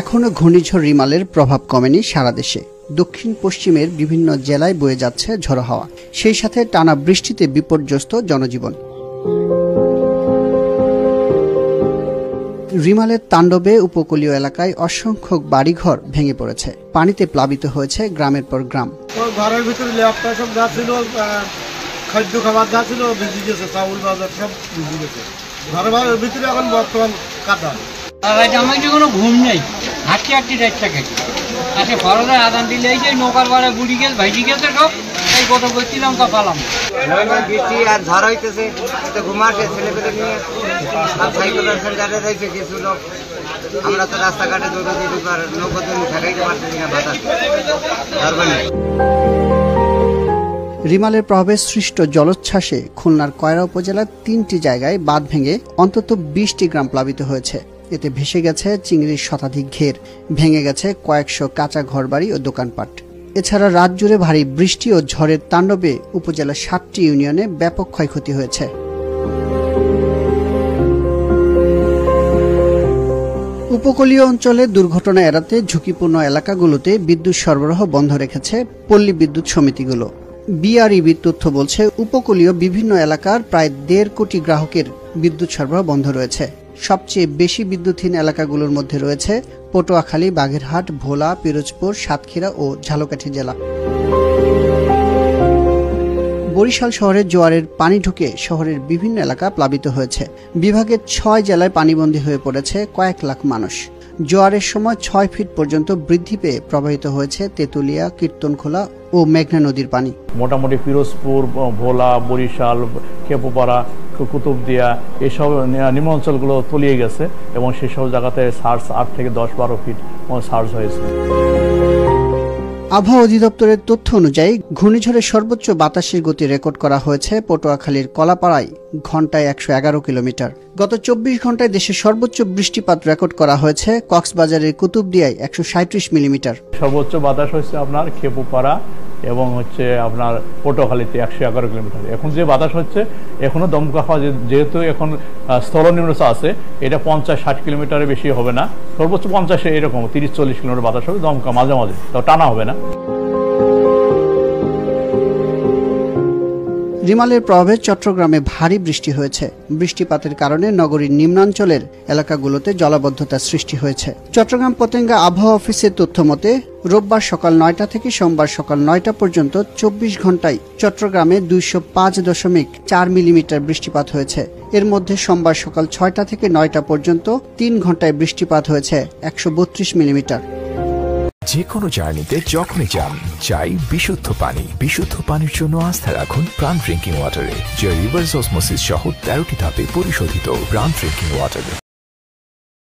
এখনো ঘূর্ণিঝড় রিমালের প্রভাব কমেনি সারা দেশে। দক্ষিণ পশ্চিমের বিভিন্ন জেলায় বয়ে যাচ্ছে ঝড়ো হাওয়া, সেই সাথে টানা বৃষ্টিতে বিপর্যস্ত জনজীবন। রিমালের তাণ্ডবে উপকূলীয় এলাকায় অসংখ্য বাড়িঘর ভেঙে পড়েছে, পানিতে প্লাবিত হয়েছে গ্রামের পর গ্রাম। ঘরের ভিতরে ল্যাপটপ সব যা ছিল, খাদ্য খাবার যা ছিল ভিজে গেছে, চাউল বাজার সব ভিজে গেছে। ঘরের ভিতরে এখন বর্তমান কাদা। আমার যে কোনো ঘুম নেই, হাঁটতে হাঁটতে যাচ্ছে গেছে। আচ্ছা ফরদের আদান দিলে এই যে নৌকার বাড়া বুড়ি গেছে, ভাইজি গেছে সব, এই গত বলছি লঙ্কা পালাম। বৃষ্টি আর ঝড় হইতেছে, ঘুম আসে ছেলেপেলে নিয়ে সাইকেলের সেন্টারে রয়েছে কিছু লোক। আমরা তো রাস্তাঘাটে দৌড়াতে নৌকা তুমি ঠেকাইতে পারতেছি না, বাতাস ঝড়। রিমালের প্রভাবে সৃষ্ট জলোচ্ছ্বাসে খুলনার কয়রা উপজেলার ৩টি জায়গায় বাঁধ ভেঙে অন্তত ২০টি গ্রাম প্লাবিত হয়েছে। এতে ভেসে গেছে চিংড়ির শতাধিক ঘের, ভেঙে গেছে কয়েকশো কাঁচা ঘরবাড়ি ও দোকানপাট। এছাড়া রাত জুড়ে ভারী বৃষ্টি ও ঝড়ের তাণ্ডবে উপজেলার ৭টি ইউনিয়নে ব্যাপক ক্ষয়ক্ষতি হয়েছে। উপকূলীয় অঞ্চলে দুর্ঘটনা এড়াতে ঝুঁকিপূর্ণ এলাকাগুলোতে বিদ্যুৎ সরবরাহ বন্ধ রেখেছে পল্লী বিদ্যুৎ সমিতিগুলো। বিআরইবির তথ্য বলছে, উপকূলীয় বিভিন্ন এলাকার প্রায় ১.৫ কোটি গ্রাহকের বিদ্যুৎ সরবরাহ বন্ধ রয়েছে। সবচেয়ে বেশি বিদ্যুৎহীন এলাকাগুলোর মধ্যে রয়েছে পটুয়াখালী, বাগেরহাট, ভোলা, পিরোজপুর, সাতক্ষীরা ও ঝালকাঠি জেলা। বরিশাল শহরে জোয়ারের পানি ঢুকে শহরের বিভিন্ন এলাকা প্লাবিত হয়েছে। বিভাগের ৬ জেলায় পানিবন্দী হয়ে পড়েছে কয়েক লাখ মানুষ। জোয়ারের সময় ৬ ফিট পর্যন্ত বৃদ্ধি পেয়ে প্রবাহিত হয়েছে তেঁতুলিয়া, কীর্তনখোলা ও মেঘনা নদীর পানি। মোটামুটি পিরোজপুর, ভোলা, বরিশাল, খেপুপাড়া, কুতুবদিয়া এসব নিম্ন অঞ্চলগুলো তলিয়ে গেছে এবং সেসব জায়গাতে সার্চ ৮ থেকে ১০-১২ ফিট সার্চ হয়েছে। আবহাওয়া অধিদপ্তরের তথ্য অনুযায়ী ঘূর্ণিঝড়ের সর্বোচ্চ বাতাসের গতি রেকর্ড করা হয়েছে পটুয়াখালীর কলাপাড়ায় ঘন্টায় ১১১ কিলোমিটার। গত ২৪ ঘন্টায় দেশের সর্বোচ্চ বৃষ্টিপাত রেকর্ড করা হয়েছে কক্সবাজারের কুতুবদিয়ায় ১৩৭ মিলিমিটার। সর্বোচ্চ বাতাস হচ্ছে আপনার খেপুপাড়া এবং আপনার পটুয়াখালীতে ১১১ কিলোমিটার। এখন যে বাতাস হচ্ছে, এখনো দমকা হাওয়া যেহেতু এখন স্থলনিম্নচাপ আছে, এটা ৫০-৬০ কিলোমিটারের বেশি হবে না, সর্বোচ্চ ৫০ এরকম ৩০-৪০ কিলোমিটার বাতাস হবে, দমকা মাঝে মাঝে, তাও টানা হবে না। রিমালের প্রভাবে চট্টগ্রামে ভারী বৃষ্টি হয়েছে। বৃষ্টিপাতের কারণে নগরীর নিম্নাঞ্চলের এলাকাগুলোতে জলাবদ্ধতার সৃষ্টি হয়েছে। চট্টগ্রাম পতেঙ্গা আবহাওয়া অফিসের তথ্য মতে রোববার সকাল ৯টা থেকে সোমবার সকাল ৯টা পর্যন্ত ২৪ ঘন্টায় চট্টগ্রামে ২০৫.৪ মিলিমিটার বৃষ্টিপাত হয়েছে। এর মধ্যে সোমবার সকাল ৬টা থেকে ৯টা পর্যন্ত ৩ ঘন্টায় বৃষ্টিপাত হয়েছে ১৩২ মিলিমিটার। যে কোনো জার্নিতে যখনই যান, চাই বিশুদ্ধ পানি। বিশুদ্ধ পানির জন্য আস্থা রাখুন প্রাণ ড্রিঙ্কিং ওয়াটারে, যে রিভার্স অসমোসিস সহ ১৩টি ধাপে পরিশোধিত প্রাণ ড্রিঙ্কিং ওয়াটার।